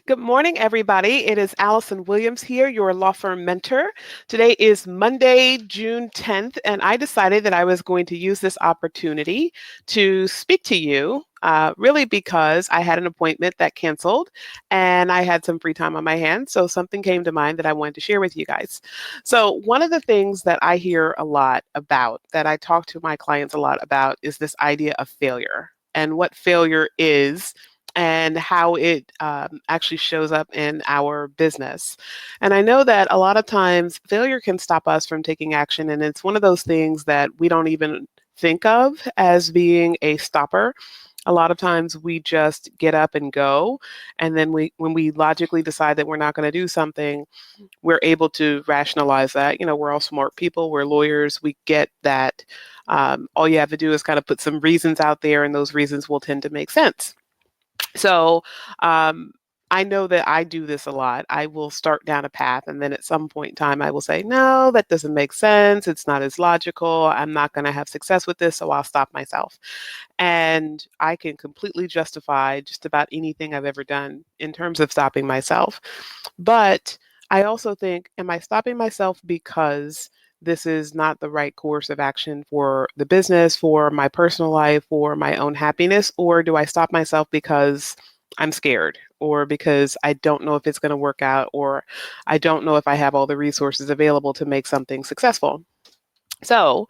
Good morning, everybody. It is Allison Williams here, your law firm mentor. Today is Monday, June 10th, and I decided that I was going to use this opportunity to speak to you. Really, because I had an appointment that canceled and I had some free time on my hands. So, something came to mind that I wanted to share with you guys. So, one of the things that I hear a lot about, that I talk to my clients a lot about, is this idea of failure and what failure is and how it actually shows up in our business. And I know that a lot of times failure can stop us from taking action. And it's one of those things that we don't even think of as being a stopper. A lot of times we just get up and go. And then when we logically decide that we're not going to do something, we're able to rationalize that. We're all smart people, we're lawyers, we get that. All you have to do is kind of put some reasons out there, and those reasons will tend to make sense. So um, I know that I do this a lot. I will start down a path, and then at some point in time, I will say, no, that doesn't make sense. It's not as logical. I'm not going to have success with this, so I'll stop myself. And I can completely justify just about anything I've ever done in terms of stopping myself. But I also think, am I stopping myself because this is not the right course of action for the business, for my personal life, for my own happiness? Or do I stop myself because I'm scared, or because I don't know if it's going to work out, or I don't know if I have all the resources available to make something successful? So,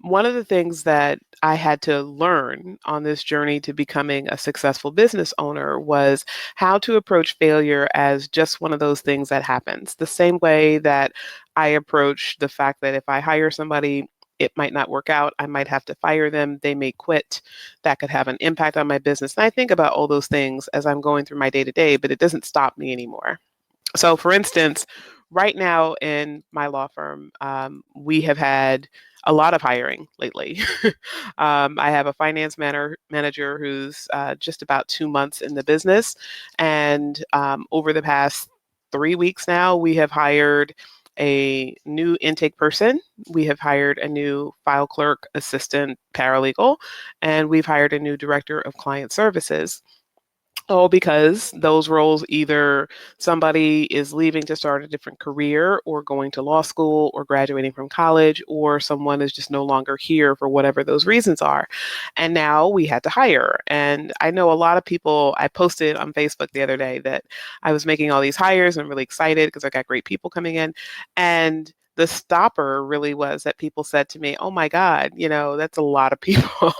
one of the things that I had to learn on this journey to becoming a successful business owner was how to approach failure as just one of those things that happens. The same way that I approach the fact that if I hire somebody, it might not work out. I might have to fire them. They may quit. That could have an impact on my business. And I think about all those things as I'm going through my day to day, but it doesn't stop me anymore. So, for instance, right now in my law firm, we have had a lot of hiring lately. I have a manager who's just about 2 months in the business. And over the past 3 weeks now, we have hired a new intake person. We have hired a new file clerk, assistant, paralegal, and we've hired a new director of client services. Oh, because those roles, either somebody is leaving to start a different career, or going to law school, or graduating from college, or someone is just no longer here for whatever those reasons are. And now we had to hire. And I know a lot of people, I posted on Facebook the other day that I was making all these hires and I'm really excited because I got great people coming in. And the stopper really was that people said to me, oh my God, that's a lot of people.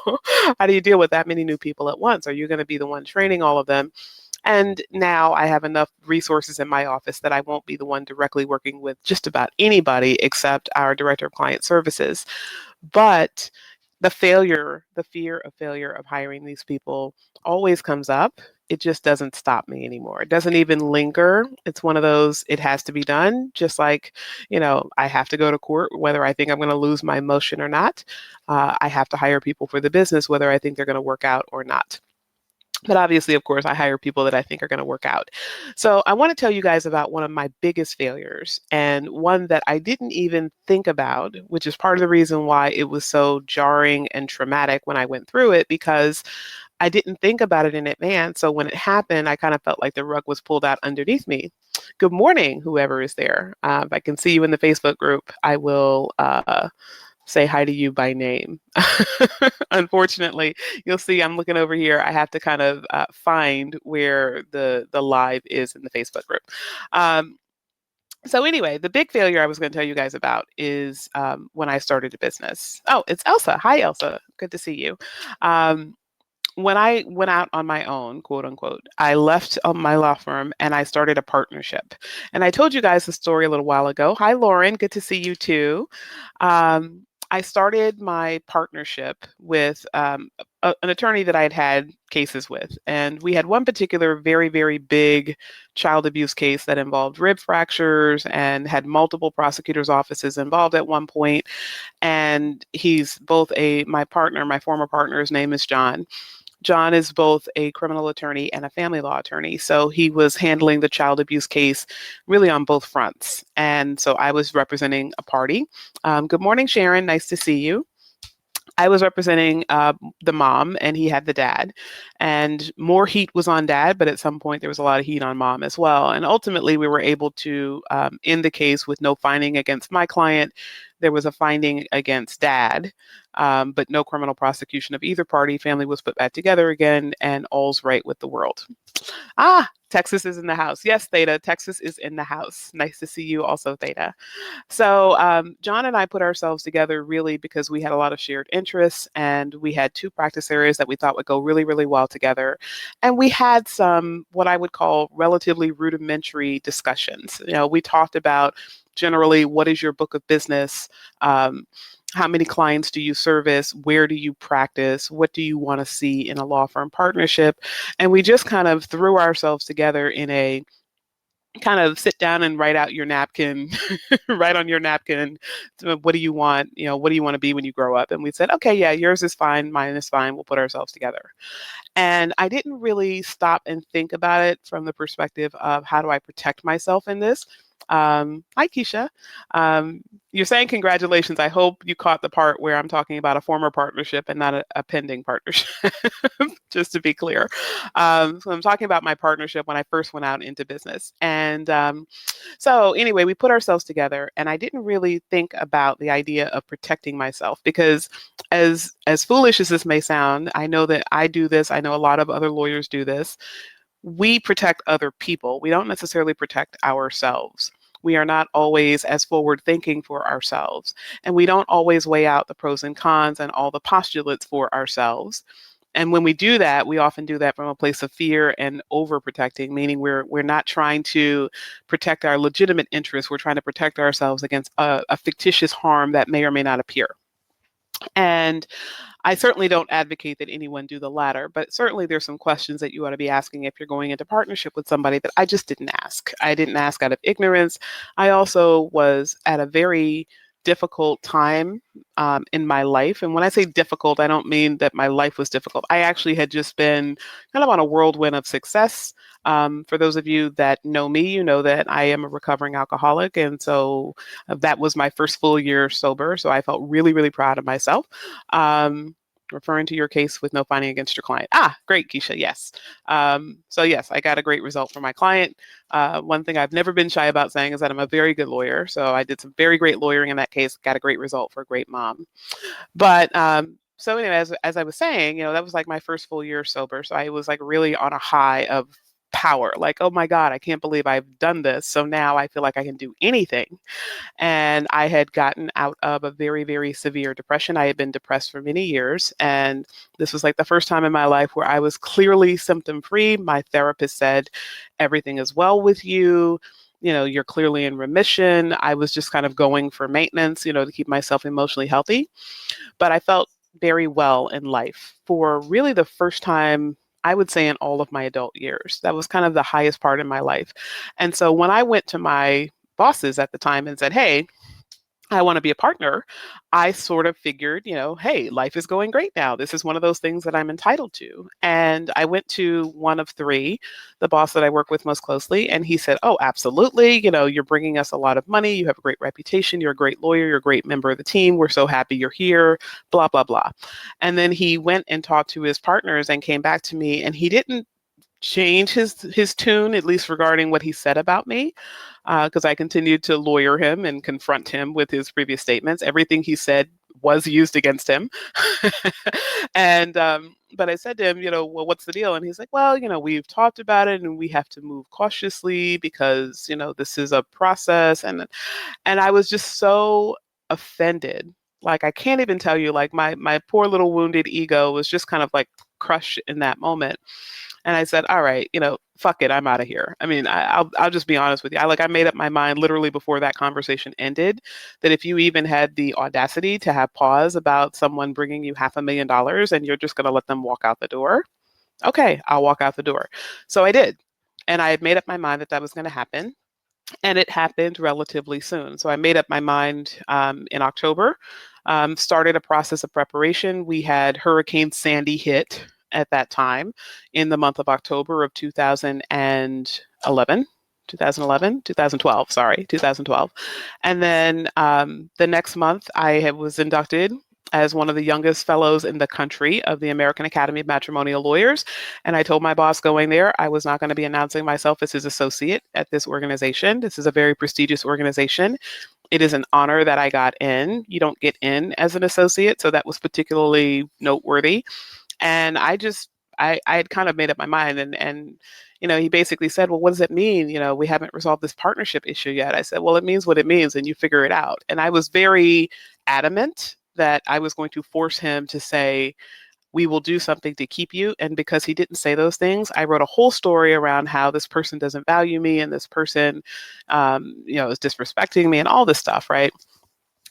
How do you deal with that many new people at once? Are you going to be the one training all of them? And now I have enough resources in my office that I won't be the one directly working with just about anybody except our director of client services. But the fear of failure of hiring these people always comes up. It just doesn't stop me anymore. It doesn't even linger. It's one of those, it has to be done. Just like, I have to go to court, whether I think I'm going to lose my motion or not. I have to hire people for the business, whether I think they're going to work out or not. But obviously, of course, I hire people that I think are going to work out. So I want to tell you guys about one of my biggest failures, and one that I didn't even think about, which is part of the reason why it was so jarring and traumatic when I went through it, because I didn't think about it in advance. So when it happened, I kind of felt like the rug was pulled out underneath me. Good morning, whoever is there. If I can see you in the Facebook group, I will say hi to you by name. Unfortunately, you'll see I'm looking over here. I have to kind of find where the live is in the Facebook group. Um, so anyway, the big failure I was going to tell you guys about is when I started a business. Oh, it's Elsa. Hi, Elsa. Good to see you. Um, when I went out on my own, quote unquote, I left my law firm and I started a partnership. And I told you guys the story a little while ago. Hi, Lauren. Good to see you too. I started my partnership with an attorney that I had cases with. And we had one particular very, very big child abuse case that involved rib fractures and had multiple prosecutors' offices involved at one point. And he's both my former partner's name is John. John is both a criminal attorney and a family law attorney. So he was handling the child abuse case really on both fronts. And so I was representing a party. Good morning, Sharon. Nice to see you. I was representing the mom, and he had the dad. And more heat was on dad, but at some point there was a lot of heat on mom as well. And ultimately, we were able to end the case with no finding against my client. There was a finding against dad, but no criminal prosecution of either party. Family was put back together again, and all's right with the world. Texas is in the house. Yes, Theta, Texas is in the house. Nice to see you also, Theta. So, John and I put ourselves together really because we had a lot of shared interests, and we had two practice areas that we thought would go really, really well together. And we had some, what I would call relatively rudimentary discussions. We talked about generally what is your book of business? How many clients do you service? Where do you practice? What do you want to see in a law firm partnership? And we just kind of threw ourselves together in a kind of sit down and write out your napkin, write on your napkin, what do you want? What do you want to be when you grow up? And we said, okay, yeah, yours is fine, mine is fine. We'll put ourselves together. And I didn't really stop and think about it from the perspective of how do I protect myself in this? Hi, Keisha. You're saying congratulations. I hope you caught the part where I'm talking about a former partnership and not a pending partnership, just to be clear. So I'm talking about my partnership when I first went out into business. And so anyway, we put ourselves together, and I didn't really think about the idea of protecting myself because as foolish as this may sound, I know that I do this. I know a lot of other lawyers do this. We protect other people. We don't necessarily protect ourselves. We are not always as forward thinking for ourselves. And we don't always weigh out the pros and cons and all the postulates for ourselves. And when we do that, we often do that from a place of fear and overprotecting, meaning we're not trying to protect our legitimate interests. We're trying to protect ourselves against a fictitious harm that may or may not appear. And I certainly don't advocate that anyone do the latter, but certainly there's some questions that you ought to be asking if you're going into partnership with somebody that I just didn't ask. I didn't ask out of ignorance. I also was at a very difficult time in my life. And when I say difficult, I don't mean that my life was difficult. I actually had just been kind of on a whirlwind of success. For those of you that know me, you know that I am a recovering alcoholic. And so that was my first full year sober. So I felt really, really proud of myself. Referring to your case with no finding against your client. Great, Keisha. Yes. So yes, I got a great result for my client. One thing I've never been shy about saying is that I'm a very good lawyer. So I did some very great lawyering in that case, got a great result for a great mom. But so anyway, as I was saying, that was like my first full year sober. So I was like really on a high of power, like, oh my God, I can't believe I've done this. So now I feel like I can do anything. And I had gotten out of a very, very severe depression. I had been depressed for many years. And this was like the first time in my life where I was clearly symptom free. My therapist said, everything is well with you. You're clearly in remission. I was just kind of going for maintenance, to keep myself emotionally healthy. But I felt very well in life for really the first time, I would say, in all of my adult years. That was kind of the highest part in my life. And so when I went to my bosses at the time and said, hey, I want to be a partner, I sort of figured, hey, life is going great now. This is one of those things that I'm entitled to. And I went to one of three, the boss that I work with most closely, and he said, oh, absolutely. You're bringing us a lot of money. You have a great reputation. You're a great lawyer. You're a great member of the team. We're so happy you're here, blah, blah, blah. And then he went and talked to his partners and came back to me, and he didn't change his tune, at least regarding what he said about me, because I continued to lawyer him and confront him with his previous statements. Everything he said was used against him. And but I said to him, well, what's the deal? And he's like, well, we've talked about it and we have to move cautiously because, this is a process. And I was just so offended. Like, I can't even tell you, like, my poor little wounded ego was just kind of like crushed in that moment. And I said, all right, fuck it, I'm out of here. I mean, I'll just be honest with you. I made up my mind literally before that conversation ended that if you even had the audacity to have pause about someone bringing you $500,000 and you're just going to let them walk out the door, okay, I'll walk out the door. So I did. And I had made up my mind that that was going to happen. And it happened relatively soon. So I made up my mind in October, started a process of preparation. We had Hurricane Sandy hit at that time in the month of October of 2011. 2012, sorry, 2012. And then the next month I was inducted as one of the youngest fellows in the country of the American Academy of Matrimonial Lawyers. And I told my boss going there, I was not going to be announcing myself as his associate at this organization. This is a very prestigious organization. It is an honor that I got in. You don't get in as an associate, so that was particularly noteworthy. And I had kind of made up my mind, and he basically said, well, what does it mean? We haven't resolved this partnership issue yet. I said, well, it means what it means, and you figure it out. And I was very adamant that I was going to force him to say, we will do something to keep you. And because he didn't say those things, I wrote a whole story around how this person doesn't value me, and this person, is disrespecting me, and all this stuff, right?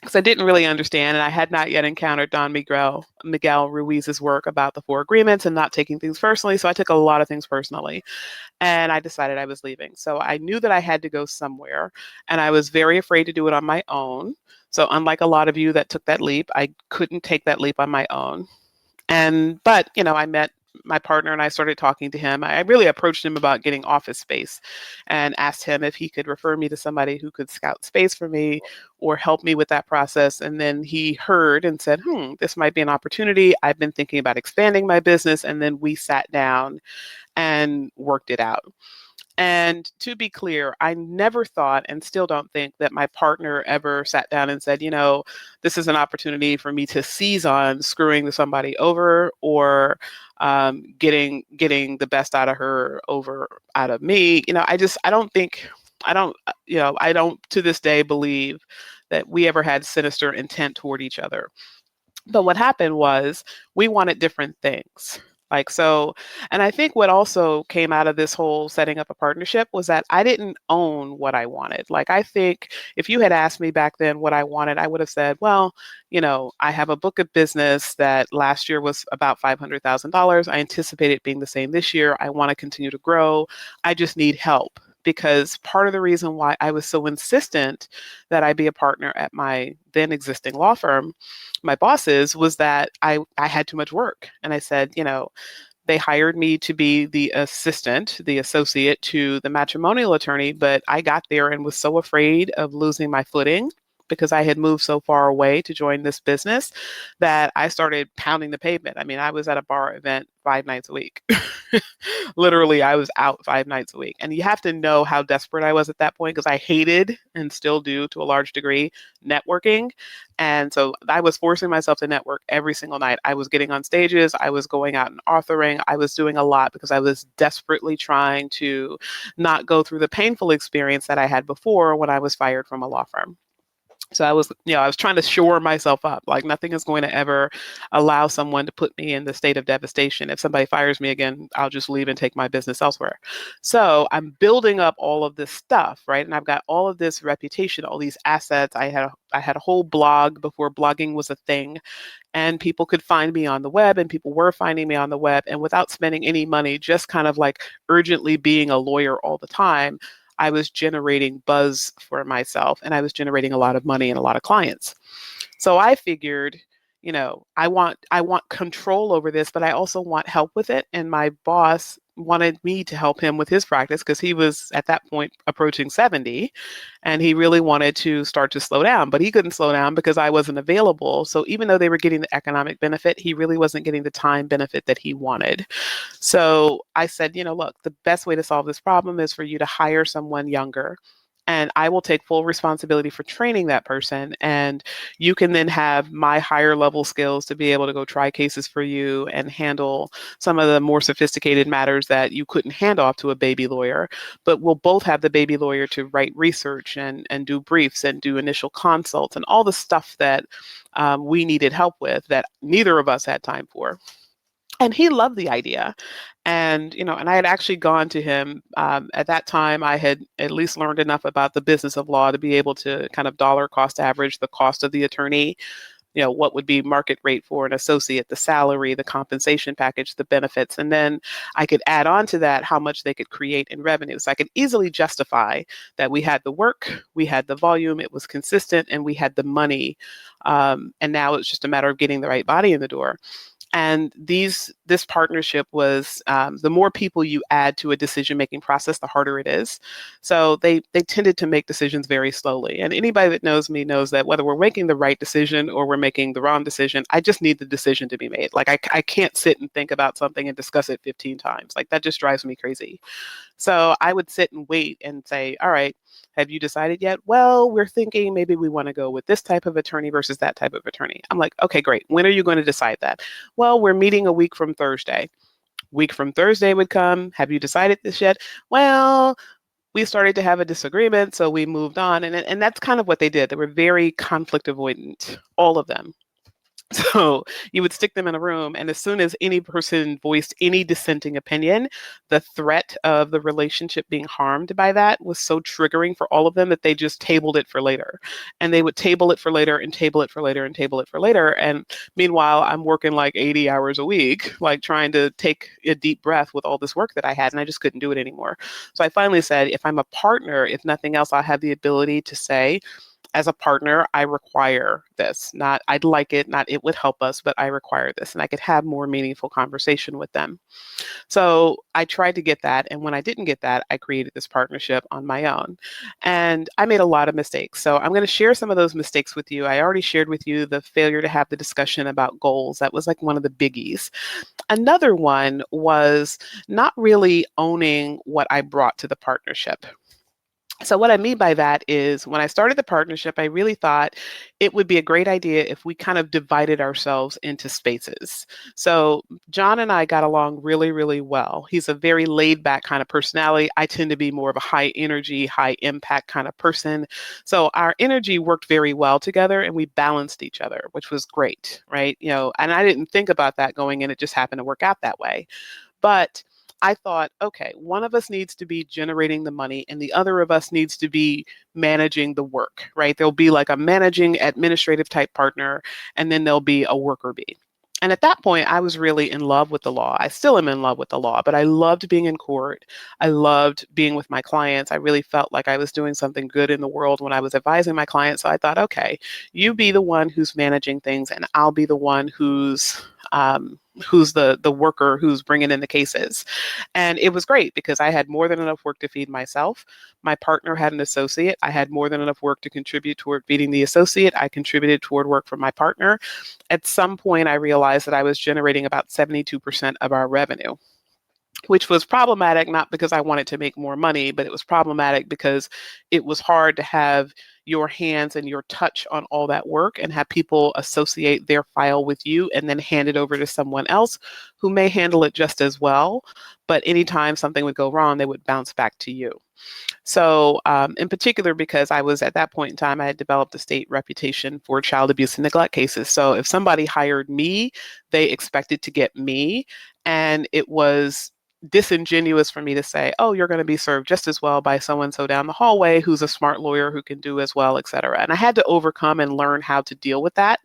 Because I didn't really understand, and I had not yet encountered Don Miguel Ruiz's work about the four agreements and not taking things personally. So I took a lot of things personally, and I decided I was leaving. So I knew that I had to go somewhere, and I was very afraid to do it on my own. So unlike a lot of you that took that leap, I couldn't take that leap on my own. But I met my partner and I started talking to him. I really approached him about getting office space and asked him if he could refer me to somebody who could scout space for me or help me with that process. And then he heard and said, this might be an opportunity. I've been thinking about expanding my business. And then we sat down and worked it out. And to be clear, I never thought and still don't think that my partner ever sat down and said, this is an opportunity for me to seize on screwing somebody over or getting the best out of her over out of me. I don't to this day believe that we ever had sinister intent toward each other. But what happened was we wanted different things. And I think what also came out of this whole setting up a partnership was that I didn't own what I wanted. I think if you had asked me back then what I wanted, I would have said, well, I have a book of business that last year was about $500,000. I anticipate it being the same this year. I want to continue to grow. I just need help. Because part of the reason why I was so insistent that I be a partner at my then existing law firm, my bosses, was that I had too much work. And I said, they hired me to be the associate to the matrimonial attorney, but I got there and was so afraid of losing my footing because I had moved so far away to join this business that I started pounding the pavement. I mean, I was at a bar event 5 nights a week. Literally, I was out 5 nights a week. And you have to know how desperate I was at that point because I hated and still do to a large degree networking. And so I was forcing myself to network every single night. I was getting on stages. I was going out and authoring. I was doing a lot because I was desperately trying to not go through the painful experience that I had before when I was fired from a law firm. So I was trying to shore myself up. Like nothing is going to ever allow someone to put me in the state of devastation. If somebody fires me again, I'll just leave and take my business elsewhere. So I'm building up all of this stuff, right? And I've got all of this reputation, all these assets. I had a whole blog before blogging was a thing, and people could find me on the web, and people were finding me on the web, and without spending any money, just kind of like urgently being a lawyer all the time, I was generating buzz for myself, and I was generating a lot of money and a lot of clients. So I figured, I want control over this, but I also want help with it. And my boss wanted me to help him with his practice because he was at that point approaching 70 and he really wanted to start to slow down, but he couldn't slow down because I wasn't available. So even though they were getting the economic benefit, he really wasn't getting the time benefit that he wanted. So I said, look, the best way to solve this problem is for you to hire someone younger, and I will take full responsibility for training that person. And you can then have my higher level skills to be able to go try cases for you and handle some of the more sophisticated matters that you couldn't hand off to a baby lawyer. But we'll both have the baby lawyer to write research and do briefs and do initial consults and all the stuff that we needed help with that neither of us had time for. And he loved the idea. And I had actually gone to him at that time. I had at least learned enough about the business of law to be able to kind of dollar cost average the cost of the attorney, what would be market rate for an associate, the salary, the compensation package, the benefits. And then I could add on to that how much they could create in revenue. So I could easily justify that we had the work, we had the volume, it was consistent, and we had the money. And now it's just a matter of getting the right body in the door. And this partnership was, the more people you add to a decision-making process, the harder it is. So they tended to make decisions very slowly. And anybody that knows me knows that whether we're making the right decision or we're making the wrong decision, I just need the decision to be made. Like I can't sit and think about something and discuss it 15 times. Like that just drives me crazy. So I would sit and wait and say, all right, have you decided yet? Well, we're thinking maybe we want to go with this type of attorney versus that type of attorney. I'm like, okay, great. When are you going to decide that? Well, we're meeting a week from Thursday. Week from Thursday would come. Have you decided this yet? Well, we started to have a disagreement, so we moved on. And that's kind of what they did. They were very conflict avoidant, all of them. So you would stick them in a room, and as soon as any person voiced any dissenting opinion, the threat of the relationship being harmed by that was so triggering for all of them that they just tabled it for later. And they would table it for later and table it for later and table it for later. And meanwhile, I'm working like 80 hours a week, like trying to take a deep breath with all this work that I had, and I just couldn't do it anymore. So I finally said, if I'm a partner, if nothing else, I'll have the ability to say, as a partner, I require this. Not I'd like it, not it would help us, but I require this. And I could have more meaningful conversation with them. So I tried to get that. And when I didn't get that, I created this partnership on my own. And I made a lot of mistakes. So I'm going to share some of those mistakes with you. I already shared with you the failure to have the discussion about goals. That was like one of the biggies. Another one was not really owning what I brought to the partnership. So what I mean by that is when I started the partnership, I really thought it would be a great idea if we kind of divided ourselves into spaces. So John and I got along really, really well. He's a very laid back kind of personality. I tend to be more of a high energy, high impact kind of person. So our energy worked very well together and we balanced each other, which was great, right? And I didn't think about that going in. It just happened to work out that way. But I thought, okay, one of us needs to be generating the money and the other of us needs to be managing the work, right? There'll be like a managing administrative type partner, and then there'll be a worker bee. And at that point, I was really in love with the law. I still am in love with the law, but I loved being in court. I loved being with my clients. I really felt like I was doing something good in the world when I was advising my clients. So I thought, okay, you be the one who's managing things, and I'll be the one who's the worker who's bringing in the cases. And it was great because I had more than enough work to feed myself. My partner had an associate. I had more than enough work to contribute toward feeding the associate. I contributed toward work for my partner. At some point, I realized that I was generating about 72% of our revenue, which was problematic, not because I wanted to make more money, but it was problematic because it was hard to have your hands and your touch on all that work and have people associate their file with you and then hand it over to someone else who may handle it just as well. But anytime something would go wrong, they would bounce back to you. So in particular, because I was at that point in time, I had developed a state reputation for child abuse and neglect cases. So if somebody hired me, they expected to get me. And it was disingenuous for me to say, oh, you're going to be served just as well by so-and-so down the hallway who's a smart lawyer who can do as well, et cetera. And I had to overcome and learn how to deal with that.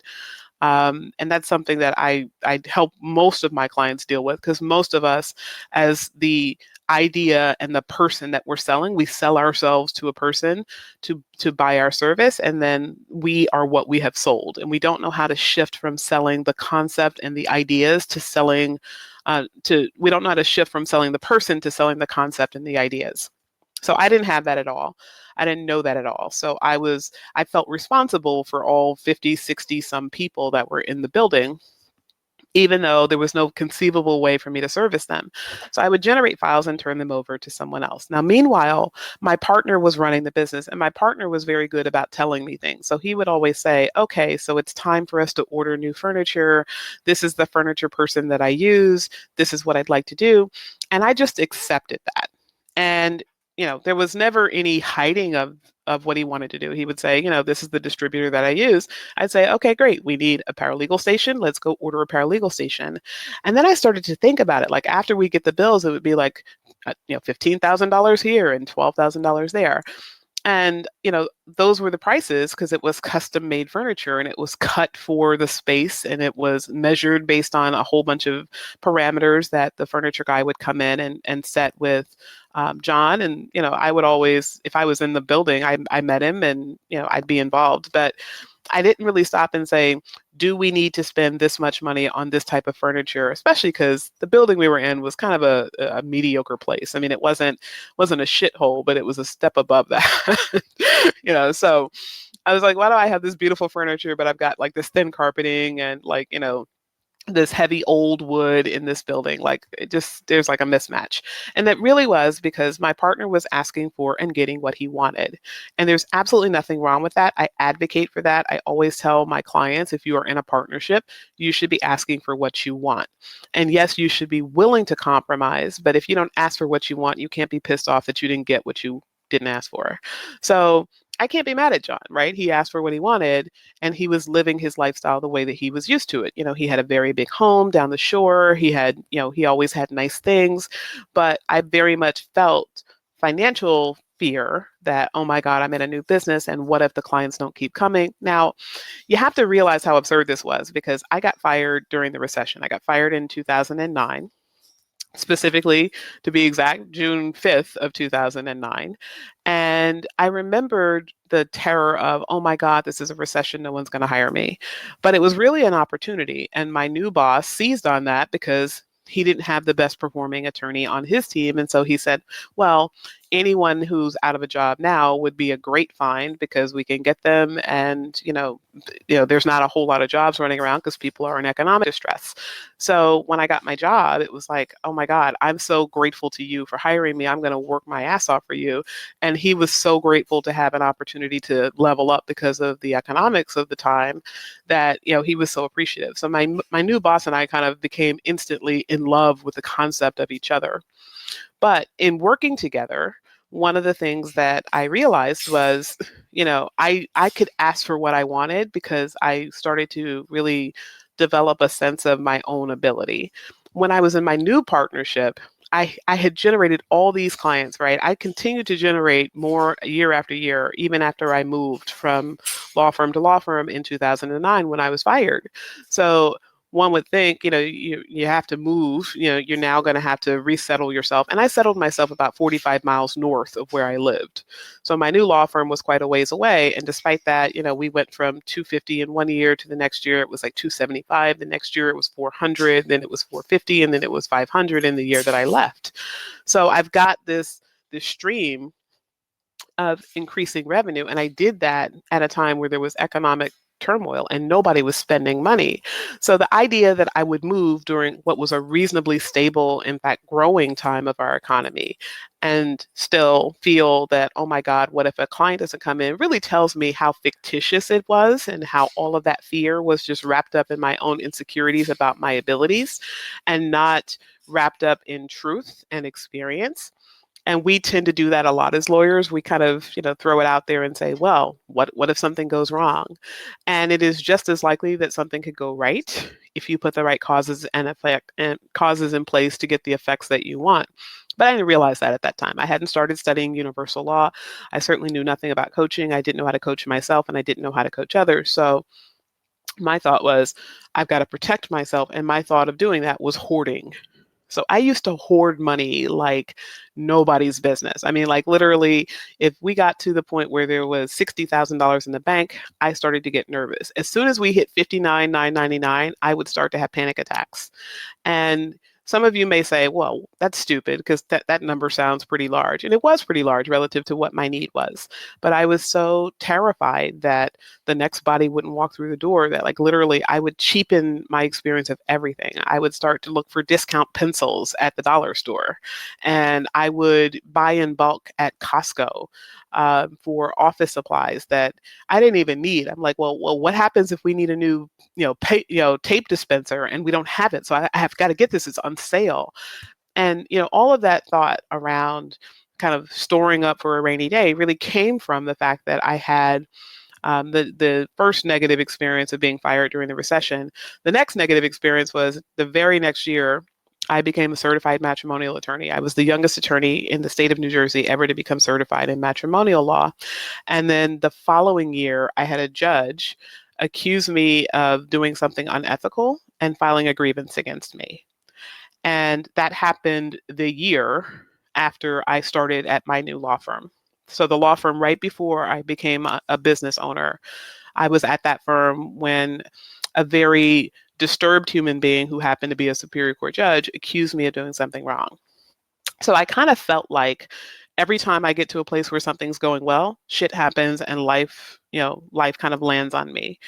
And that's something that I help most of my clients deal with, because most of us, as the idea and the person that we're selling, we sell ourselves to a person to buy our service, and then we are what we have sold. And we don't know how to shift from selling the concept and the ideas to selling we don't know how to shift from selling the person to selling the concept and the ideas. So I didn't have that at all. I didn't know that at all. So I felt responsible for all 50, 60 some people that were in the building, even though there was no conceivable way for me to service them. So I would generate files and turn them over to someone else. Now, meanwhile, my partner was running the business, and my partner was very good about telling me things. So he would always say, okay, so it's time for us to order new furniture. This is the furniture person that I use. This is what I'd like to do. And I just accepted that. And there was never any hiding of what he wanted to do. He would say, this is the distributor that I use. I'd say, okay, great. We need a paralegal station. Let's go order a paralegal station. And then I started to think about it. Like after we get the bills, it would be like, $15,000 here and $12,000 there. And, those were the prices because it was custom made furniture and it was cut for the space and it was measured based on a whole bunch of parameters that the furniture guy would come in and set with John. And, I would always, if I was in the building, I met him and, I'd be involved. But I didn't really stop and say, do we need to spend this much money on this type of furniture, especially because the building we were in was kind of a mediocre place. I mean, it wasn't a shithole, but it was a step above that. So I was like, why do I have this beautiful furniture, but I've got like this thin carpeting and like, this heavy old wood in this building? Like, it just, there's like a mismatch. And that really was because my partner was asking for and getting what he wanted. And there's absolutely nothing wrong with that. I advocate for that. I always tell my clients, if you are in a partnership, you should be asking for what you want. And yes, you should be willing to compromise, but if you don't ask for what you want, you can't be pissed off that you didn't get what you didn't ask for. So I can't be mad at John, right? He asked for what he wanted, and he was living his lifestyle the way that he was used to it. He had a very big home down the shore. He always had nice things, but I very much felt financial fear that, oh my God, I'm in a new business, and what if the clients don't keep coming? Now, you have to realize how absurd this was, because I got fired during the recession. I got fired in 2009, specifically, to be exact, June 5th of 2009. And I remembered the terror of, oh my God, this is a recession. No one's going to hire me. But it was really an opportunity. And my new boss seized on that because he didn't have the best performing attorney on his team. And so he said, well, anyone who's out of a job now would be a great find because we can get them. And, there's not a whole lot of jobs running around because people are in economic distress. So when I got my job, it was like, oh my God, I'm so grateful to you for hiring me. I'm going to work my ass off for you. And he was so grateful to have an opportunity to level up because of the economics of the time, that, he was so appreciative. So my new boss and I kind of became instantly in love with the concept of each other. But in working together, one of the things that I realized was, I could ask for what I wanted because I started to really develop a sense of my own ability. When I was in my new partnership, I had generated all these clients, right? I continued to generate more year after year, even after I moved from law firm to law firm in 2009 when I was fired. So one would think, you have to move, you're now going to have to resettle yourself. And I settled myself about 45 miles north of where I lived. So my new law firm was quite a ways away. And despite that, we went from 250 in one year to the next year, it was like 275. The next year it was 400, then it was 450, and then it was 500 in the year that I left. So I've got this stream of increasing revenue. And I did that at a time where there was economic turmoil and nobody was spending money. So the idea that I would move during what was a reasonably stable, in fact, growing time of our economy, and still feel that, oh my God, what if a client doesn't come in, really tells me how fictitious it was and how all of that fear was just wrapped up in my own insecurities about my abilities and not wrapped up in truth and experience. And we tend to do that a lot as lawyers. We kind of, throw it out there and say, well, what if something goes wrong? And it is just as likely that something could go right if you put the right causes and effect and causes in place to get the effects that you want. But I didn't realize that at that time. I hadn't started studying universal law. I certainly knew nothing about coaching. I didn't know how to coach myself, and I didn't know how to coach others. So my thought was, I've got to protect myself. And my thought of doing that was hoarding. So I used to hoard money like nobody's business. I mean, like literally, if we got to the point where there was $60,000 in the bank, I started to get nervous. As soon as we hit 59,999, I would start to have panic attacks. And some of you may say, well, that's stupid because that number sounds pretty large. And it was pretty large relative to what my need was. But I was so terrified that the next body wouldn't walk through the door that, like, literally I would cheapen my experience of everything. I would start to look for discount pencils at the dollar store, and I would buy in bulk at Costco for office supplies that I didn't even need. I'm like, well, what happens if we need a new, tape dispenser and we don't have it? So I have got to get this. It's on sale. And, all of that thought around kind of storing up for a rainy day really came from the fact that I had the first negative experience of being fired during the recession. The next negative experience was the very next year, I became a certified matrimonial attorney. I was the youngest attorney in the state of New Jersey ever to become certified in matrimonial law. And then the following year, I had a judge accuse me of doing something unethical and filing a grievance against me. And that happened the year after I started at my new law firm. So the law firm right before I became a business owner, I was at that firm when a very disturbed human being who happened to be a Superior Court judge accused me of doing something wrong. So I kind of felt like every time I get to a place where something's going well, shit happens and life kind of lands on me.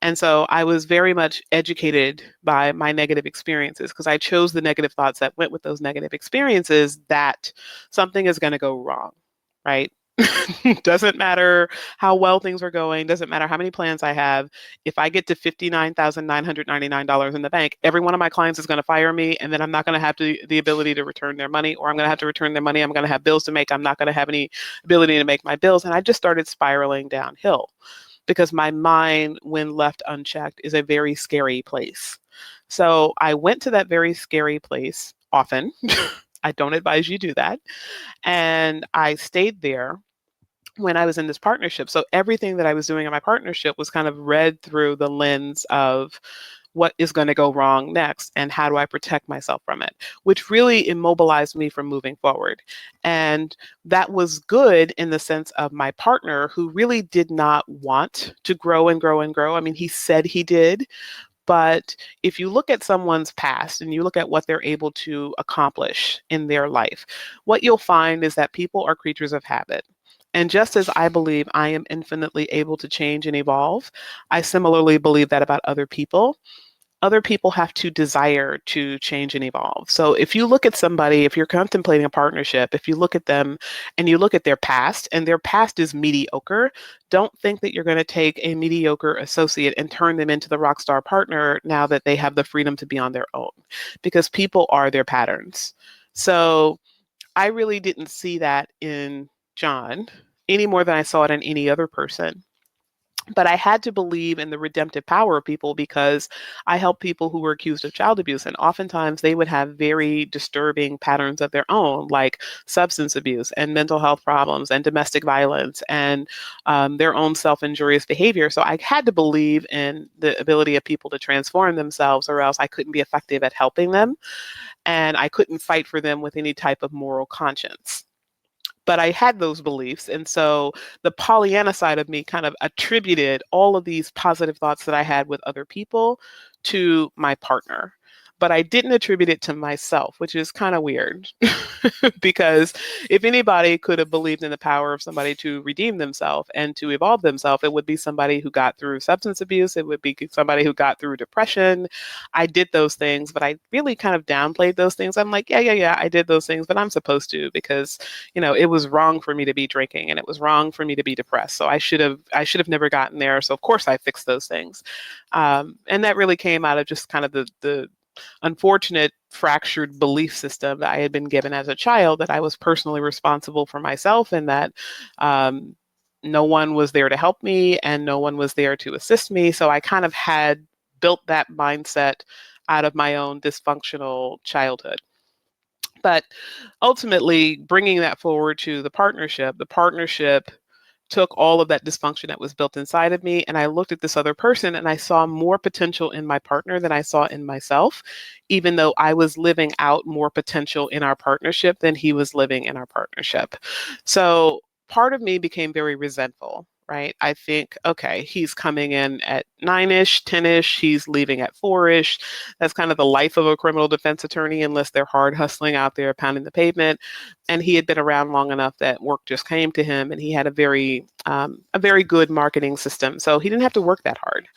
And so I was very much educated by my negative experiences because I chose the negative thoughts that went with those negative experiences that something is going to go wrong, right? Doesn't matter how well things are going, doesn't matter how many plans I have. If I get to $59,999 in the bank, every one of my clients is going to fire me, and then I'm not going to have the ability to return their money, or I'm going to have to return their money. I'm going to have bills to make. I'm not going to have any ability to make my bills. And I just started spiraling downhill because my mind, when left unchecked, is a very scary place. So I went to that very scary place often. I don't advise you do that. And I stayed there when I was in this partnership. So everything that I was doing in my partnership was kind of read through the lens of what is going to go wrong next and how do I protect myself from it, which really immobilized me from moving forward. And that was good in the sense of my partner, who really did not want to grow and grow and grow. I mean, he said he did, but if you look at someone's past and you look at what they're able to accomplish in their life, what you'll find is that people are creatures of habit. And just as I believe I am infinitely able to change and evolve, I similarly believe that about other people. Other people have to desire to change and evolve. So if you look at somebody, if you're contemplating a partnership, if you look at them and you look at their past and their past is mediocre, don't think that you're going to take a mediocre associate and turn them into the rock star partner now that they have the freedom to be on their own, because people are their patterns. So I really didn't see that in John any more than I saw it in any other person. But I had to believe in the redemptive power of people because I help people who were accused of child abuse. And oftentimes they would have very disturbing patterns of their own, like substance abuse and mental health problems and domestic violence and their own self injurious behavior. So I had to believe in the ability of people to transform themselves, or else I couldn't be effective at helping them. And I couldn't fight for them with any type of moral conscience, but I had those beliefs. And so the Pollyanna side of me kind of attributed all of these positive thoughts that I had with other people to my partner. But I didn't attribute it to myself, which is kind of weird. Because if anybody could have believed in the power of somebody to redeem themselves and to evolve themselves, it would be somebody who got through substance abuse. It would be somebody who got through depression. I did those things, but I really kind of downplayed those things. I'm like, yeah, I did those things, but I'm supposed to, because it was wrong for me to be drinking and it was wrong for me to be depressed. So I should have never gotten there. So of course I fixed those things. And that really came out of just kind of the unfortunate fractured belief system that I had been given as a child, that I was personally responsible for myself, and that no one was there to help me and no one was there to assist me. So I kind of had built that mindset out of my own dysfunctional childhood. But ultimately, bringing that forward to the partnership took all of that dysfunction that was built inside of me, and I looked at this other person and I saw more potential in my partner than I saw in myself, even though I was living out more potential in our partnership than he was living in our partnership. So part of me became very resentful. Right. I think, okay, he's coming in at 9-ish, 10-ish, he's leaving at 4-ish. That's kind of the life of a criminal defense attorney, unless they're hard hustling out there, pounding the pavement. And he had been around long enough that work just came to him, and he had a very good marketing system. So he didn't have to work that hard.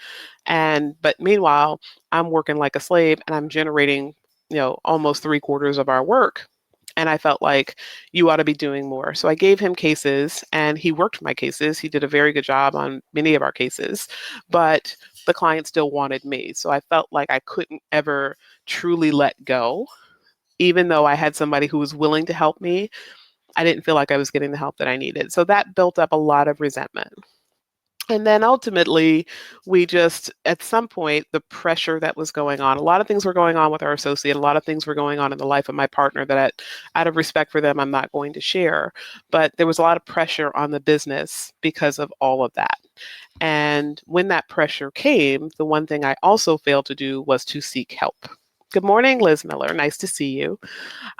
But meanwhile, I'm working like a slave and I'm generating, almost 3/4 of our work. And I felt like you ought to be doing more. So I gave him cases and he worked my cases. He did a very good job on many of our cases, but the client still wanted me. So I felt like I couldn't ever truly let go. Even though I had somebody who was willing to help me, I didn't feel like I was getting the help that I needed. So that built up a lot of resentment. And then ultimately, we just, at some point, the pressure that was going on, a lot of things were going on with our associate, a lot of things were going on in the life of my partner that, out of respect for them, I'm not going to share. But there was a lot of pressure on the business because of all of that. And when that pressure came, the one thing I also failed to do was to seek help. Good morning, Liz Miller. Nice to see you.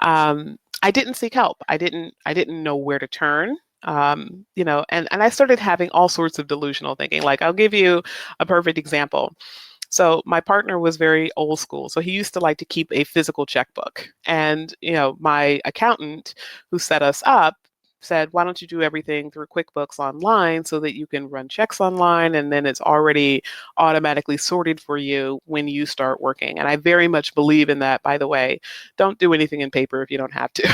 I didn't seek help. I didn't know where to turn. And I started having all sorts of delusional thinking. Like, I'll give you a perfect example. So my partner was very old school. So he used to like to keep a physical checkbook. And, my accountant who set us up said, why don't you do everything through QuickBooks online so that you can run checks online and then it's already automatically sorted for you when you start working. And I very much believe in that, by the way. Don't do anything in paper if you don't have to.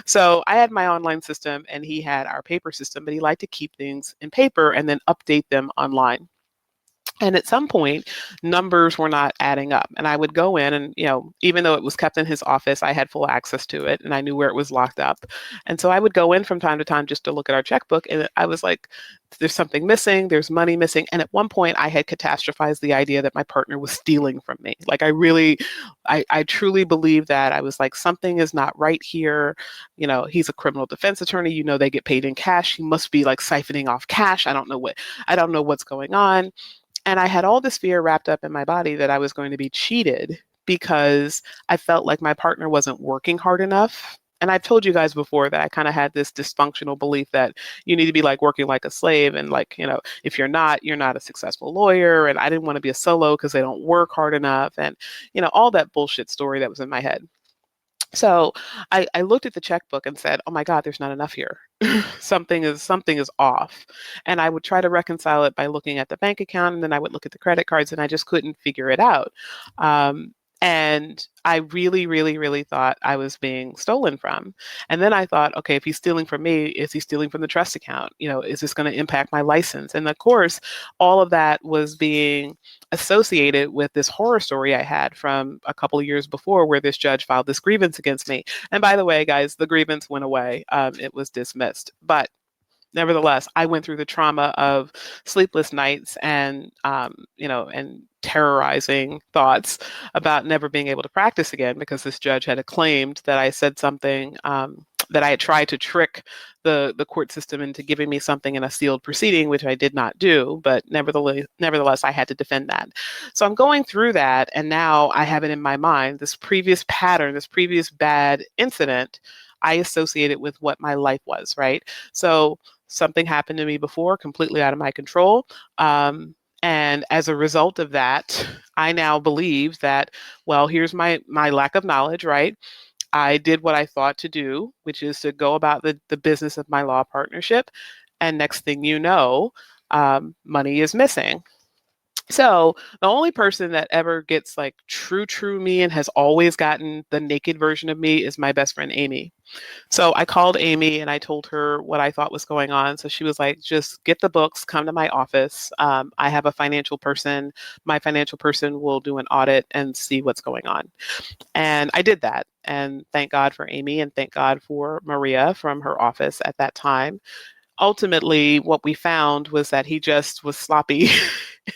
So I had my online system and he had our paper system, but he liked to keep things in paper and then update them online. And at some point, numbers were not adding up. And I would go in and, even though it was kept in his office, I had full access to it and I knew where it was locked up. And so I would go in from time to time just to look at our checkbook. And I was like, there's something missing, there's money missing. And at one point, I had catastrophized the idea that my partner was stealing from me. Like, I truly believe that. I was like, something is not right here. He's a criminal defense attorney. They get paid in cash. He must be like siphoning off cash. I don't know what's going on. And I had all this fear wrapped up in my body that I was going to be cheated because I felt like my partner wasn't working hard enough. And I've told you guys before that I kind of had this dysfunctional belief that you need to be like working like a slave. And like, if you're not a successful lawyer. And I didn't want to be a solo because they don't work hard enough. And, all that bullshit story that was in my head. So I looked at the checkbook and said, oh my God, there's not enough here. something is off. And I would try to reconcile it by looking at the bank account, and then I would look at the credit cards, and I just couldn't figure it out. And I really, really, really thought I was being stolen from. And then I thought, okay, if he's stealing from me, is he stealing from the trust account? Is this going to impact my license? And of course, all of that was being associated with this horror story I had from a couple of years before where this judge filed this grievance against me. And by the way, guys, the grievance went away. It was dismissed. But nevertheless, I went through the trauma of sleepless nights and terrorizing thoughts about never being able to practice again because this judge had claimed that I said something that I had tried to trick the court system into giving me something in a sealed proceeding, which I did not do. But nevertheless, I had to defend that. So I'm going through that, and now I have it in my mind, this previous pattern, this previous bad incident, I associate it with what my life was, right? So something happened to me before, completely out of my control. And as a result of that, I now believe that, well, here's my lack of knowledge, right? I did what I thought to do, which is to go about the business of my law partnership. And next thing you know, money is missing. So the only person that ever gets like true me and has always gotten the naked version of me is my best friend, Amy. So I called Amy and I told her what I thought was going on. So she was like, just get the books, come to my office. I have a financial person. My financial person will do an audit and see what's going on. And I did that. And thank God for Amy and thank God for Maria from her office at that time. Ultimately, what we found was that he just was sloppy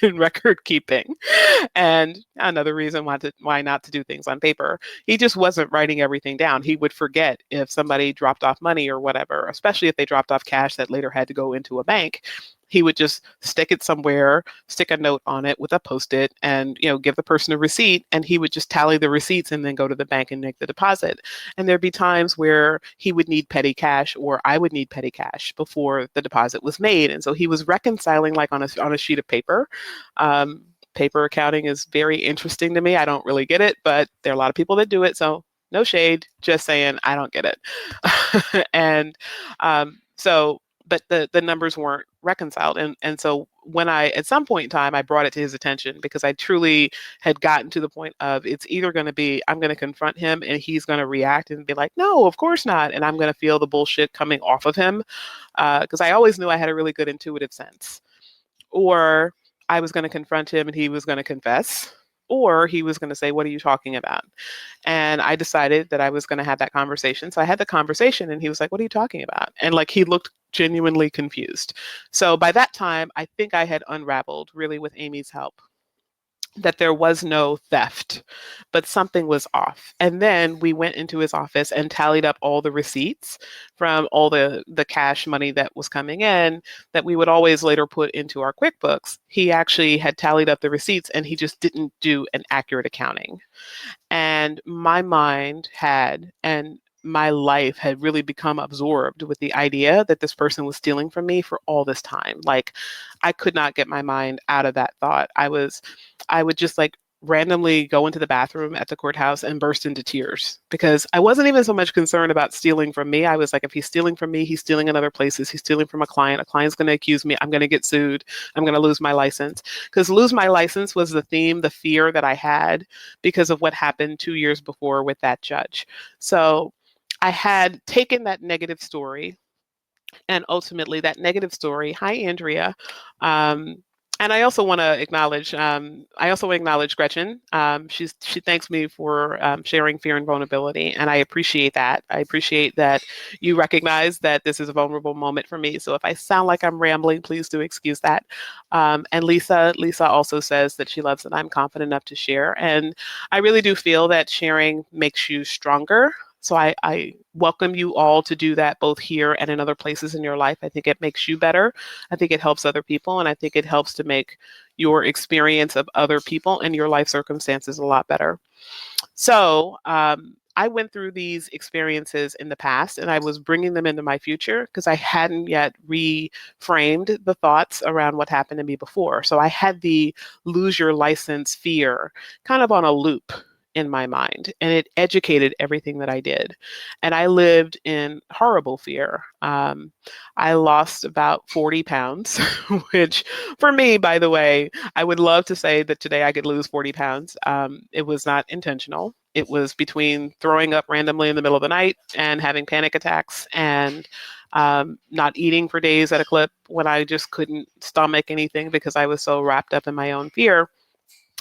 in record keeping. And another reason why not to do things on paper. He just wasn't writing everything down. He would forget if somebody dropped off money or whatever, especially if they dropped off cash that later had to go into a bank. He would just stick it somewhere, stick a note on it with a Post-it and, give the person a receipt, and he would just tally the receipts and then go to the bank and make the deposit. And there'd be times where he would need petty cash or I would need petty cash before the deposit was made. And so he was reconciling like on a sheet of paper. Paper accounting is very interesting to me. I don't really get it, but there are a lot of people that do it. So no shade, just saying I don't get it. And but the numbers weren't reconciled. And so when at some point in time, I brought it to his attention because I truly had gotten to the point of it's either going to be, I'm going to confront him and he's going to react and be like, no, of course not. And I'm going to feel the bullshit coming off of him because I always knew I had a really good intuitive sense. Or I was going to confront him and he was going to confess, or he was going to say, what are you talking about? And I decided that I was going to have that conversation. So I had the conversation and he was like, what are you talking about? And like, he looked genuinely confused. So by that time, I think I had unraveled really with Amy's help that there was no theft, but something was off. And then we went into his office and tallied up all the receipts from all the cash money that was coming in that we would always later put into our QuickBooks. He actually had tallied up the receipts and he just didn't do an accurate accounting. And my mind had, and my life had really become absorbed with the idea that this person was stealing from me for all this time. Like, I could not get my mind out of that thought. I would just like randomly go into the bathroom at the courthouse and burst into tears because I wasn't even so much concerned about stealing from me. I was like, if he's stealing from me, he's stealing in other places. He's stealing from a client. A client's going to accuse me. I'm going to get sued. I'm going to lose my license. Because lose my license was the theme, the fear that I had because of what happened 2 years before with that judge. So I had taken that negative story and ultimately that negative story. Hi, Andrea. Um, and I also want to acknowledge. I also want to acknowledge Gretchen. She thanks me for sharing fear and vulnerability, and I appreciate that. I appreciate that you recognize that this is a vulnerable moment for me. So if I sound like I'm rambling, please do excuse that. And Lisa also says that she loves that I'm confident enough to share, and I really do feel that sharing makes you stronger. So I welcome you all to do that both here and in other places in your life. I think it makes you better. I think it helps other people. And I think it helps to make your experience of other people and your life circumstances a lot better. So I went through these experiences in the past and I was bringing them into my future because I hadn't yet reframed the thoughts around what happened to me before. So I had the lose your license fear kind of on a loop in my mind, and it educated everything that I did. And I lived in horrible fear. I lost about 40 pounds, which for me, by the way, I would love to say that today I could lose 40 pounds. It was not intentional. It was between throwing up randomly in the middle of the night and having panic attacks and not eating for days at a clip when I just couldn't stomach anything because I was so wrapped up in my own fear.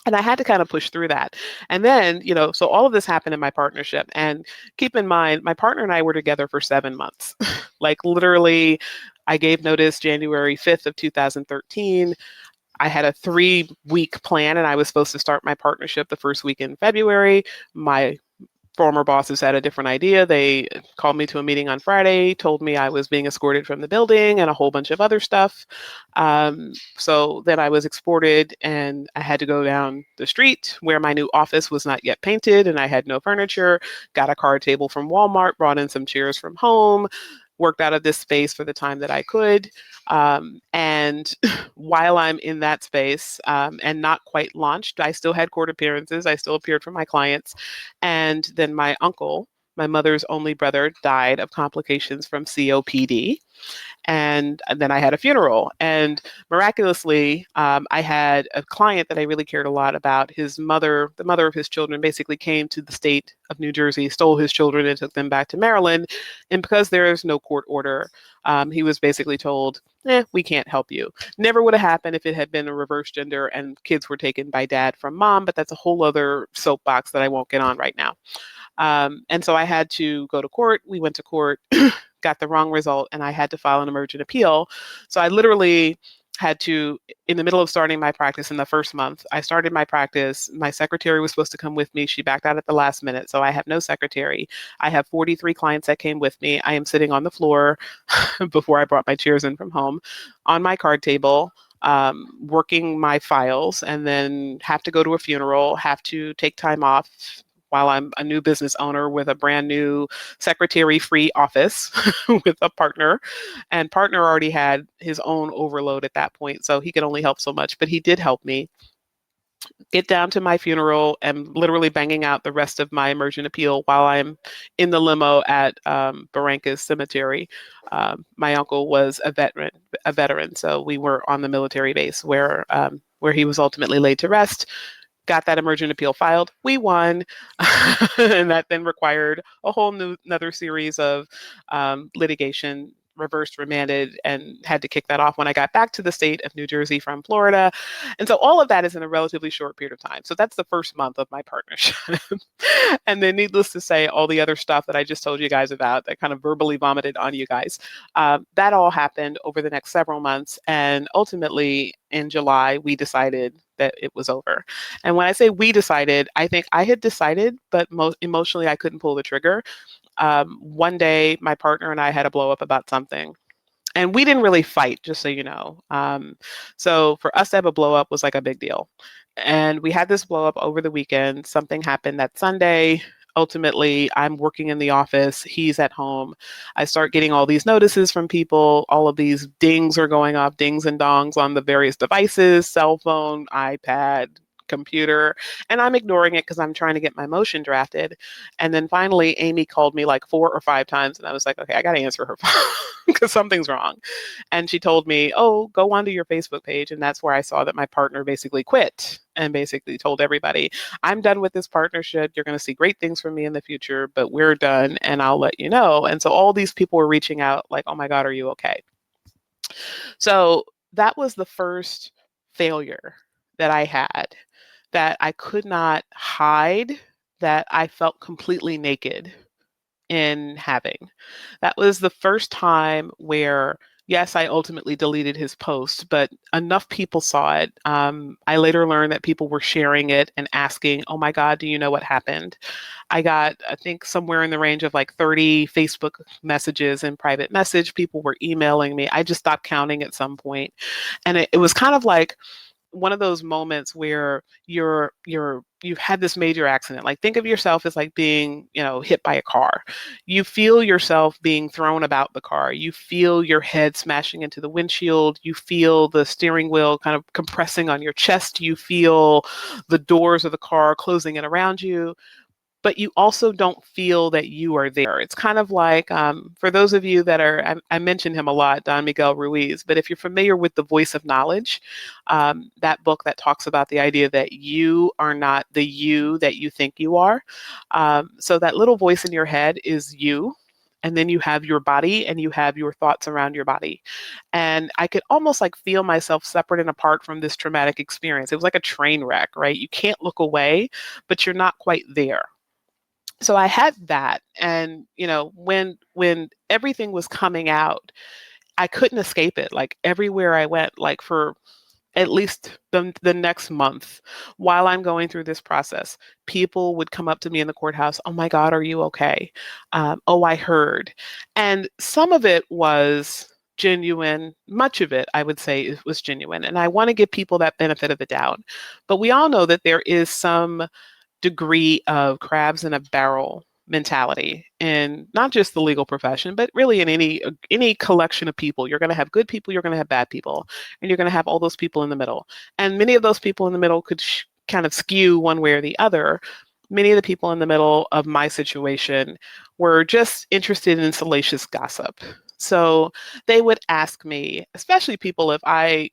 And I had to kind of push through that. And then, so all of this happened in my partnership. And keep in mind, my partner and I were together for 7 months. Like literally, I gave notice January 5th of 2013. I had a 3-week plan and I was supposed to start my partnership the first week in February. My former bosses had a different idea. They called me to a meeting on Friday, told me I was being escorted from the building and a whole bunch of other stuff. So then I was exported and I had to go down the street where my new office was not yet painted and I had no furniture, got a card table from Walmart, brought in some chairs from home, worked out of this space for the time that I could. And while I'm in that space and not quite launched, I still had court appearances. I still appeared for my clients. And then my uncle, my mother's only brother, died of complications from COPD. And then I had a funeral. And miraculously, I had a client that I really cared a lot about. His mother, the mother of his children, basically came to the state of New Jersey, stole his children, and took them back to Maryland. And because there is no court order, he was basically told, we can't help you. Never would have happened if it had been a reverse gender and kids were taken by dad from mom, but that's a whole other soapbox that I won't get on right now. And so I had to go to court. We went to court, got the wrong result, and I had to file an emergent appeal. So I literally had to, in the middle of starting my practice in the first month, I started my practice. My secretary was supposed to come with me. She backed out at the last minute. So I have no secretary. I have 43 clients that came with me. I am sitting on the floor before I brought my chairs in from home on my card table. Working my files and then have to go to a funeral, have to take time off while I'm a new business owner with a brand new secretary-free office with a partner. And partner already had his own overload at that point, so he could only help so much, but he did help me get down to my funeral and literally banging out the rest of my emergent appeal while I'm in the limo at Barrancas Cemetery. My uncle was a veteran, so we were on the military base where he was ultimately laid to rest. Got that emergent appeal filed. We won. And that then required a whole another series of litigation, reversed, remanded, and had to kick that off when I got back to the state of New Jersey from Florida. And so all of that is in a relatively short period of time. So that's the first month of my partnership. And then needless to say, all the other stuff that I just told you guys about that kind of verbally vomited on you guys, that all happened over the next several months. And ultimately in July, we decided that it was over. And when I say we decided, I think I had decided, but emotionally I couldn't pull the trigger. One day, my partner and I had a blow up about something. And we didn't really fight, just so you know. So for us to have a blow up was like a big deal. And we had this blow up over the weekend. Something happened that Sunday. ultimately, I'm working in the office, he's at home. I start getting all these notices from people. All of these dings are going off, dings and dongs on the various devices, cell phone, iPad, computer, and I'm ignoring it because I'm trying to get my motion drafted. And then finally, Amy called me like 4 or 5 times, and I was like, okay, I got to answer her phone because something's wrong. And she told me, oh, go onto your Facebook page. And that's where I saw that my partner basically quit and basically told everybody, I'm done with this partnership. You're going to see great things from me in the future, but we're done and I'll let you know. And so all these people were reaching out like, oh my God, are you okay? So that was the first failure that I had, that I could not hide, that I felt completely naked in having. That was the first time where, yes, I ultimately deleted his post, but enough people saw it. I later learned that people were sharing it and asking, oh my God, do you know what happened? I got, I think, somewhere in the range of like 30 Facebook messages and private message. People were emailing me. I just stopped counting at some point. And it was kind of like, one of those moments where you've had this major accident. Like, think of yourself as like being, hit by a car. You feel yourself being thrown about the car. You feel your head smashing into the windshield. You feel the steering wheel kind of compressing on your chest. You feel the doors of the car closing in around you, but you also don't feel that you are there. It's kind of like, for those of you that are, I mentioned him a lot, Don Miguel Ruiz, but if you're familiar with The Voice of Knowledge, that book that talks about the idea that you are not the you that you think you are. So that little voice in your head is you. And then you have your body and you have your thoughts around your body. And I could almost like feel myself separate and apart from this traumatic experience. It was like a train wreck, right? You can't look away, but you're not quite there. So I had that, and when everything was coming out, I couldn't escape it. Like, everywhere I went, like for at least the next month, while I'm going through this process, people would come up to me in the courthouse, oh my God, are you okay? Oh, I heard. And some of it was genuine. Much of it, I would say, it was genuine, and I want to give people that benefit of the doubt. But we all know that there is some degree of crabs in a barrel mentality in not just the legal profession, but really in any collection of people. You're going to have good people, you're going to have bad people, and you're going to have all those people in the middle. And many of those people in the middle could kind of skew one way or the other. Many of the people in the middle of my situation were just interested in salacious gossip. So they would ask me, especially people, if I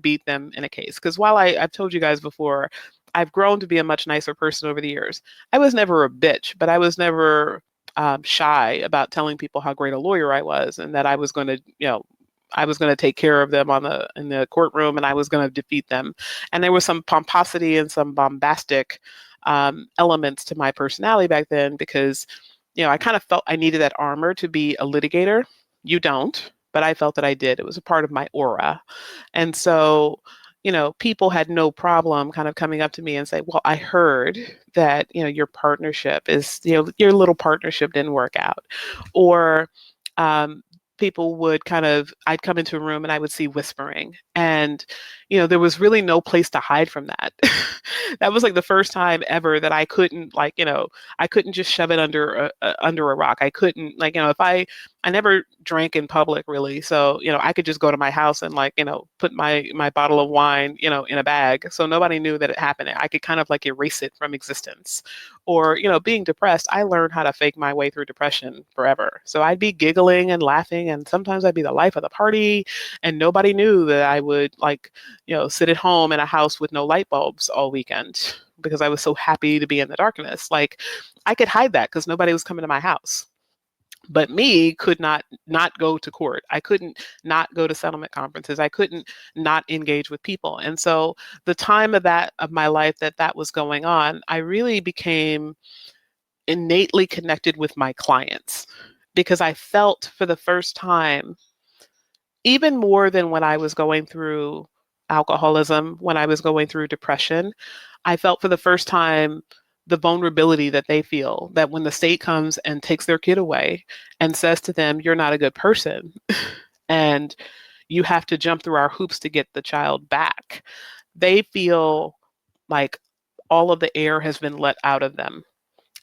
beat them in a case, because while I've told you guys before, I've grown to be a much nicer person over the years. I was never a bitch, but I was never shy about telling people how great a lawyer I was, and that I was going to, I was going to take care of them in the courtroom, and I was going to defeat them. And there was some pomposity and some bombastic elements to my personality back then, because I kind of felt I needed that armor to be a litigator. You don't, but I felt that I did. It was a part of my aura. And so, people had no problem kind of coming up to me and say, well, I heard that, your partnership is, your little partnership didn't work out. Or um, people would I'd come into a room and I would see whispering. And, there was really no place to hide from that. That was like the first time ever that I couldn't, I couldn't just shove it under a rock. I couldn't, if I never drank in public, really. So, I could just go to my house and put my bottle of wine, in a bag. So nobody knew that it happened. I could kind of like erase it from existence. Or, being depressed, I learned how to fake my way through depression forever. So I'd be giggling and laughing, and sometimes I'd be the life of the party, and nobody knew that I would sit at home in a house with no light bulbs all weekend because I was so happy to be in the darkness. Like, I could hide that because nobody was coming to my house. But me could not go to court. I couldn't not go to settlement conferences. I couldn't not engage with people. And so the time of my life that was going on, I really became innately connected with my clients, because I felt for the first time, even more than when I was going through alcoholism, when I was going through depression, I felt for the first time the vulnerability that they feel, that when the state comes and takes their kid away and says to them, you're not a good person, and you have to jump through our hoops to get the child back, they feel like all of the air has been let out of them.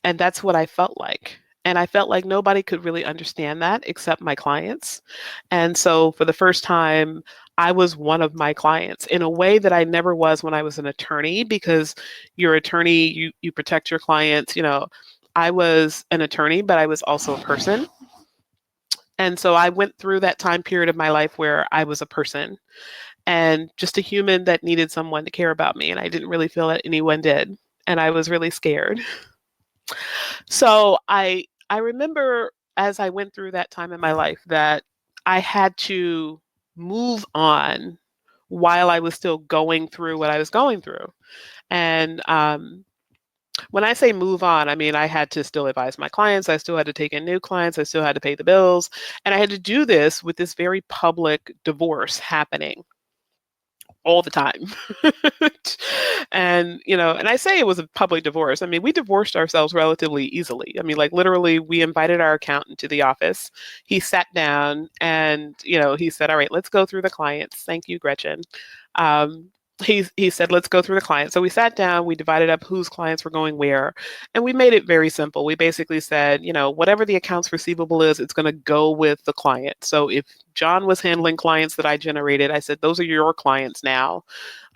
And that's what I felt like. And I felt like nobody could really understand that except my clients. And so for the first time, I was one of my clients in a way that I never was when I was an attorney, because your attorney, you protect your clients. I was an attorney, but I was also a person. And so I went through that time period of my life where I was a person and just a human that needed someone to care about me. And I didn't really feel that anyone did. And I was really scared. So I remember as I went through that time in my life that I had to move on while I was still going through what I was going through. And when I say move on, I mean I had to still advise my clients. I still had to take in new clients. I still had to pay the bills. And I had to do this with this very public divorce happening all the time. And I say it was a public divorce. I mean, we divorced ourselves relatively easily. I mean, like literally, we invited our accountant to the office. He sat down and, he said, "All right, let's go through the clients." Thank you, Gretchen. Um, he said, "Let's go through the clients." So we sat down, we divided up whose clients were going where, and we made it very simple. We basically said, whatever the accounts receivable is, it's going to go with the client. So if John was handling clients that I generated, I said, "Those are your clients now.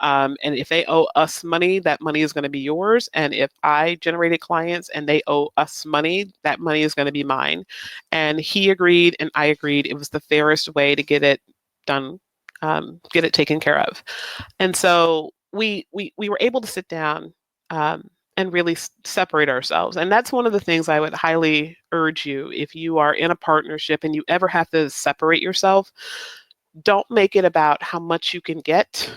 And if they owe us money, that money is going to be yours. And if I generated clients and they owe us money, that money is going to be mine." And he agreed and I agreed. It was the fairest way to get it done, get it taken care of. And so we were able to sit down and really separate ourselves. And that's one of the things I would highly urge you, if you are in a partnership and you ever have to separate yourself, don't make it about how much you can get.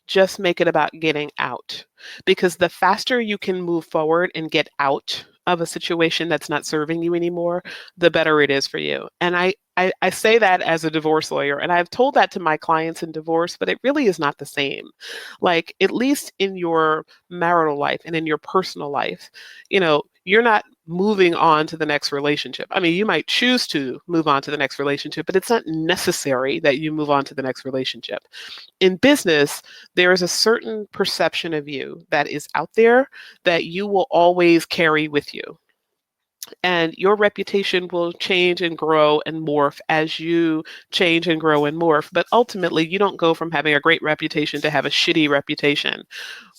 Just make it about getting out. Because the faster you can move forward and get out of a situation that's not serving you anymore, the better it is for you. And I say that as a divorce lawyer, and I've told that to my clients in divorce, but it really is not the same. Like, at least in your marital life and in your personal life, you're not moving on to the next relationship. I mean, you might choose to move on to the next relationship, but it's not necessary that you move on to the next relationship. In business, there is a certain perception of you that is out there that you will always carry with you. And your reputation will change and grow and morph as you change and grow and morph. But ultimately, you don't go from having a great reputation to have a shitty reputation.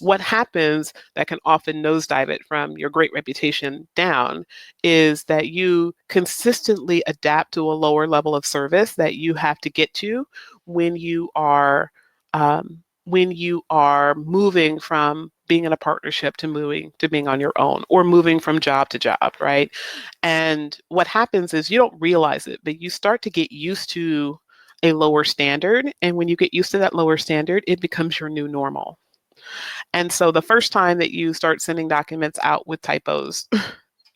What happens that can often nosedive it from your great reputation down is that you consistently adapt to a lower level of service that you have to get to when you are moving from being in a partnership to moving to being on your own, or moving from job to job, right? And what happens is you don't realize it, but you start to get used to a lower standard. And when you get used to that lower standard, it becomes your new normal. And so the first time that you start sending documents out with typos,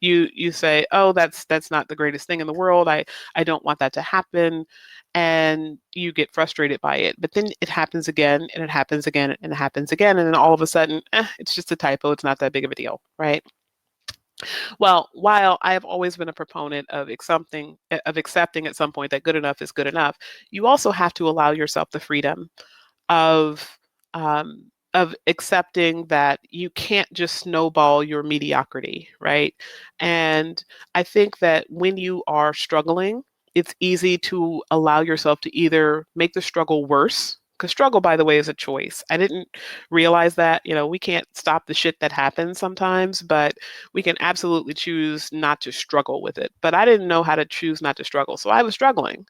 you say, "Oh, that's not the greatest thing in the world. I don't want that to happen." And you get frustrated by it. But then it happens again, and it happens again, and it happens again. And then all of a sudden, it's just a typo. It's not that big of a deal, right? Well, while I have always been a proponent of accepting at some point that good enough is good enough, you also have to allow yourself the freedom of accepting that you can't just snowball your mediocrity, right? And I think that when you are struggling, it's easy to allow yourself to either make the struggle worse. Because struggle, by the way, is a choice. I didn't realize that. We can't stop the shit that happens sometimes, but we can absolutely choose not to struggle with it. But I didn't know how to choose not to struggle. So I was struggling.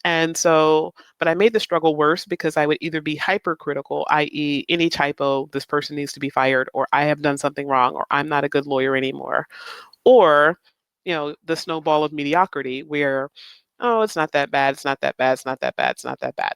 And so, but I made the struggle worse because I would either be hypercritical, i.e., any typo, this person needs to be fired, or I have done something wrong, or I'm not a good lawyer anymore, or, the snowball of mediocrity where, oh, it's not that bad, it's not that bad, it's not that bad, it's not that bad.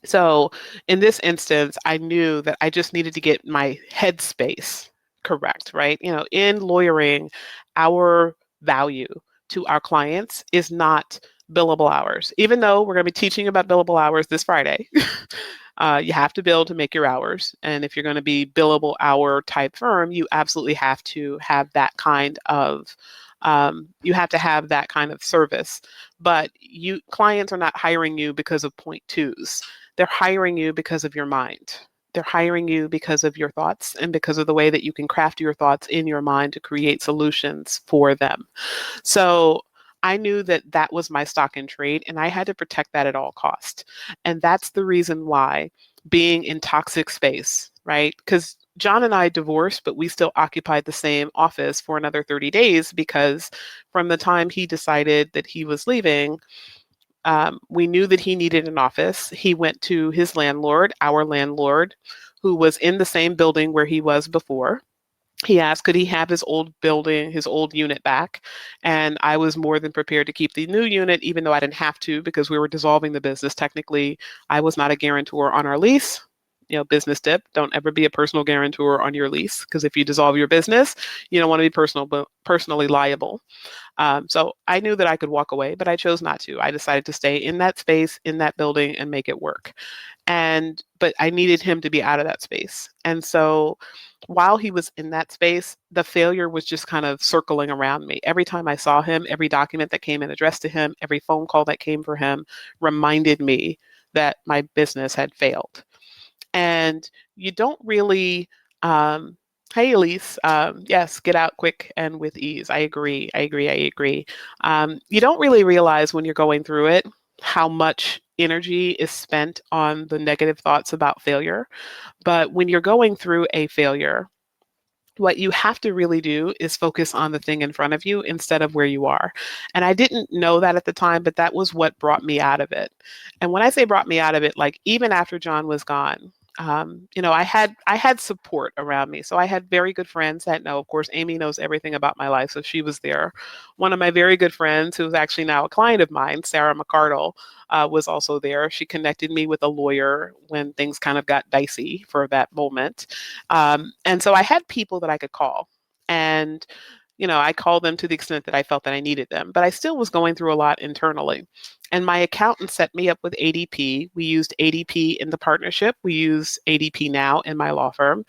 So in this instance, I knew that I just needed to get my headspace correct, right? In lawyering, our value to our clients is not billable hours, even though we're going to be teaching about billable hours this Friday. You have to bill to make your hours. And if you're going to be billable hour type firm, you absolutely have to have that kind of service. But clients are not hiring you because of point twos. They're hiring you because of your mind. They're hiring you because of your thoughts and because of the way that you can craft your thoughts in your mind to create solutions for them. So I knew that that was my stock in trade, and I had to protect that at all costs. And that's the reason why being in toxic space, right? Because John and I divorced, but we still occupied the same office for another 30 days because from the time he decided that he was leaving, we knew that he needed an office. He went to his landlord, our landlord, who was in the same building where he was before. He asked, could he have his old building, his old unit back? And I was more than prepared to keep the new unit, even though I didn't have to because we were dissolving the business. Technically, I was not a guarantor on our lease. Business tip, don't ever be a personal guarantor on your lease because if you dissolve your business, you don't want to be personally liable. So I knew that I could walk away, but I chose not to. I decided to stay in that space, in that building, and make it work. But I needed him to be out of that space. And so while he was in that space, the failure was just kind of circling around me. Every time I saw him, every document that came in addressed to him, every phone call that came for him reminded me that my business had failed. And you don't really, hey, Elise, yes, get out quick and with ease. I agree. I agree. I agree. You don't really realize when you're going through it how much energy is spent on the negative thoughts about failure. But when you're going through a failure, what you have to really do is focus on the thing in front of you instead of where you are. And I didn't know that at the time, but that was what brought me out of it. And when I say brought me out of it, like even after John was gone, I had support around me. So I had very good friends that know. Of course, Amy knows everything about my life, so she was there. One of my very good friends, who's actually now a client of mine, Sarah McCardle, was also there. She connected me with a lawyer when things kind of got dicey for that moment. And so I had people that I could call. And I called them to the extent that I felt that I needed them, but I still was going through a lot internally. And my accountant set me up with ADP. We used ADP in the partnership. We use ADP now in my law firm.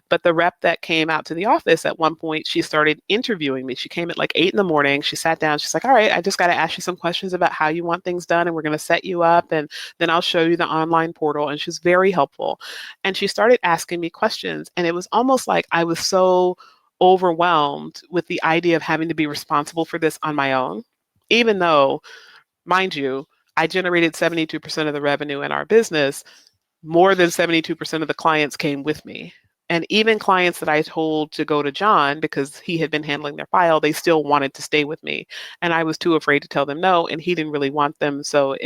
But the rep that came out to the office at one point, she started interviewing me. She came at like 8 in the morning. She sat down. She's like, all right, I just got to ask you some questions about how you want things done. And we're going to set you up. And then I'll show you the online portal. And she's very helpful. And she started asking me questions. And it was almost like I was so overwhelmed with the idea of having to be responsible for this on my own, even though, mind you, I generated 72% of the revenue in our business. More than 72% of the clients came with me. And even clients that I told to go to John because he had been handling their file, they still wanted to stay with me. And I was too afraid to tell them no, and he didn't really want them. So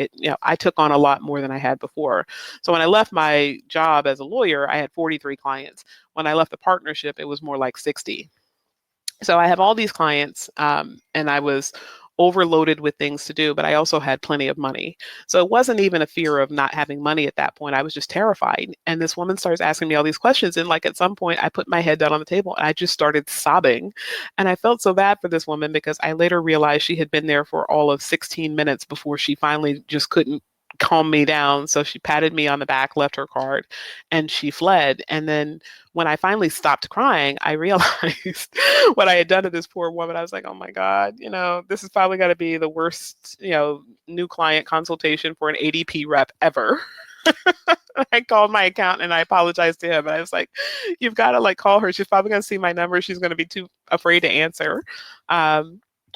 I took on a lot more than I had before. So when I left my job as a lawyer, I had 43 clients. When I left the partnership, it was more like 60. So I have all these clients, and I was overloaded with things to do, but I also had plenty of money. So it wasn't even a fear of not having money at that point. I was just terrified. And this woman starts asking me all these questions. And like at some point, I put my head down on the table and I just started sobbing. And I felt so bad for this woman because I later realized she had been there for all of 16 minutes before she finally just couldn't calm me down. So she patted me on the back, left her card, and she fled. And then when I finally stopped crying, I realized what I had done to this poor woman. I was like, oh my God, this is probably going to be the worst, new client consultation for an ADP rep ever. I called my accountant and I apologized to him. And I was like, you've got to like call her. She's probably going to see my number. She's going to be too afraid to answer.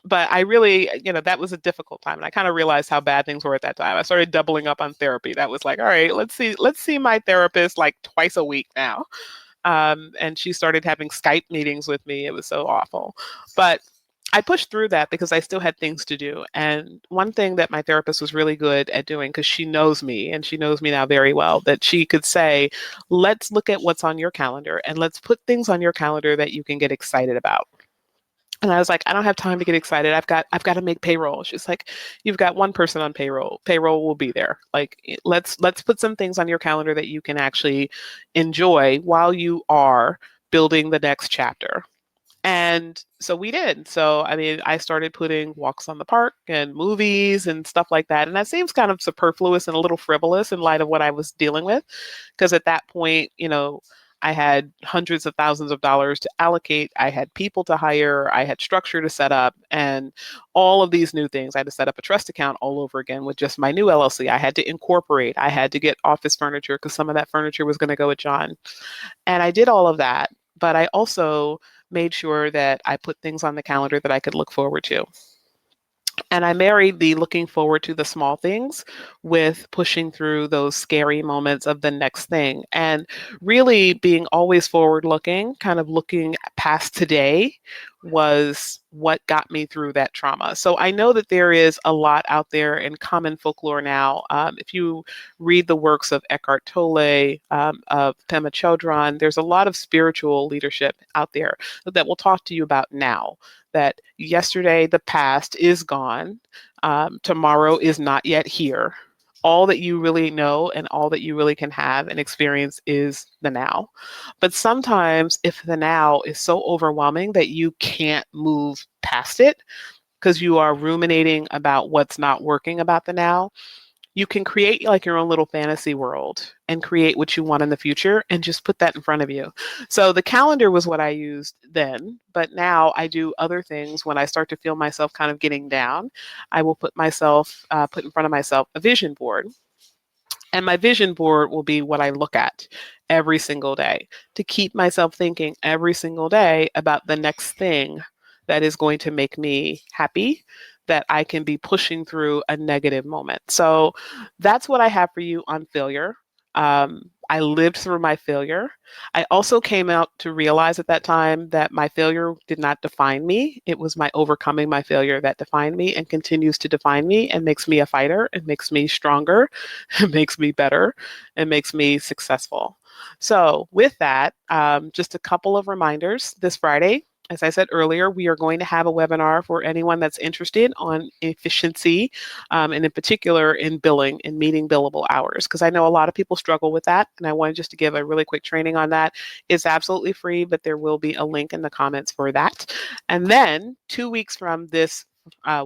But I really, that was a difficult time. And I kind of realized how bad things were at that time. I started doubling up on therapy. That was like, all right, let's see my therapist like twice a week now. And she started having Skype meetings with me. It was so awful. But I pushed through that because I still had things to do. And one thing that my therapist was really good at doing, because she knows me and she knows me now very well, that she could say, let's look at what's on your calendar and let's put things on your calendar that you can get excited about. And I was like, I don't have time to get excited. I've got to make payroll. She's like, you've got one person on payroll. Payroll will be there. Like, let's put some things on your calendar that you can actually enjoy while you are building the next chapter. And so we did. So, I mean, I started putting walks on the park and movies and stuff like that. And that seems kind of superfluous and a little frivolous in light of what I was dealing with. Because at that point, I had hundreds of thousands of dollars to allocate. I had people to hire. I had structure to set up and all of these new things. I had to set up a trust account all over again with just my new LLC. I had to incorporate. I had to get office furniture because some of that furniture was going to go with John. And I did all of that. But I also made sure that I put things on the calendar that I could look forward to. And I married the looking forward to the small things with pushing through those scary moments of the next thing and really being always forward looking, kind of looking past today was what got me through that trauma. So I know that there is a lot out there in common folklore now. If you read the works of Eckhart Tolle, of Pema Chodron, there's a lot of spiritual leadership out there that we'll talk to you about now that yesterday, the past is gone. Tomorrow is not yet here. All that you really know and all that you really can have and experience is the now. But sometimes, if the now is so overwhelming that you can't move past it because you are ruminating about what's not working about the now, you can create like your own little fantasy world and create what you want in the future and just put that in front of you. So the calendar was what I used then, but now I do other things when I start to feel myself kind of getting down. I will put in front of myself a vision board. And my vision board will be what I look at every single day to keep myself thinking every single day about the next thing that is going to make me happy, that I can be pushing through a negative moment. So that's what I have for you on failure. I lived through my failure. I also came out to realize at that time that my failure did not define me. It was my overcoming my failure that defined me and continues to define me and makes me a fighter. It makes me stronger. It makes me better. It makes me successful. So, with that, just a couple of reminders this Friday. As I said earlier, we are going to have a webinar for anyone that's interested on efficiency, and in particular in billing and meeting billable hours, because I know a lot of people struggle with that. And I wanted just to give a really quick training on that. It's absolutely free, but there will be a link in the comments for that. And then 2 weeks from this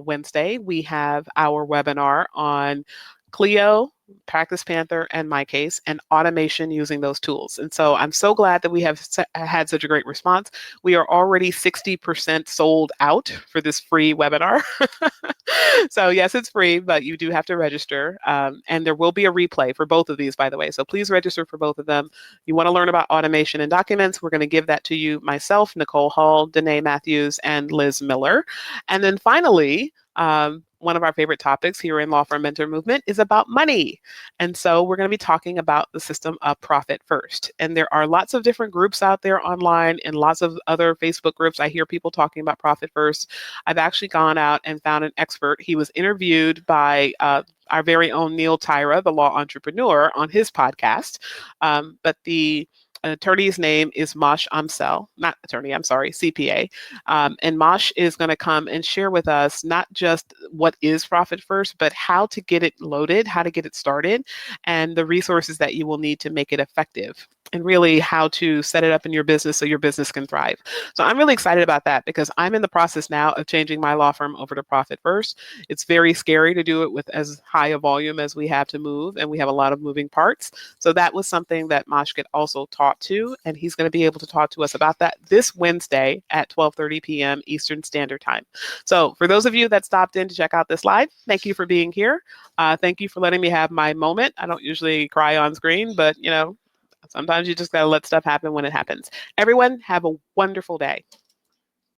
Wednesday, we have our webinar on Clio, Practice Panther, and my case, and automation using those tools. And so I'm so glad that we have had such a great response. We are already 60% sold out for this free webinar. So yes, it's free, but you do have to register. And there will be a replay for both of these, by the way. So please register for both of them. You want to learn about automation and documents, we're going to give that to you, myself, Nicole Hall, Danae Matthews, and Liz Miller. And then finally, one of our favorite topics here in Law Firm Mentor Movement is about money. And so we're going to be talking about the system of profit first. And there are lots of different groups out there online and lots of other Facebook groups. I hear people talking about profit first. I've actually gone out and found an expert. He was interviewed by our very own Neil Tyra, the law entrepreneur, on his podcast. But the attorney's name is Mosh Amsel, not attorney, I'm sorry, CPA. And Mosh is going to come and share with us not just what is Profit First, but how to get it loaded, how to get it started, and the resources that you will need to make it effective, and really how to set it up in your business so your business can thrive. So I'm really excited about that because I'm in the process now of changing my law firm over to Profit First. It's very scary to do it with as high a volume as we have to move, and we have a lot of moving parts. So that was something that Mosh could also talk to, and he's going to be able to talk to us about that this Wednesday at 12:30 p.m. Eastern Standard Time. So for those of you that stopped in to check out this live, thank you for being here. Thank you for letting me have my moment. I don't usually cry on screen, but sometimes you just got to let stuff happen when it happens. Everyone, have a wonderful day.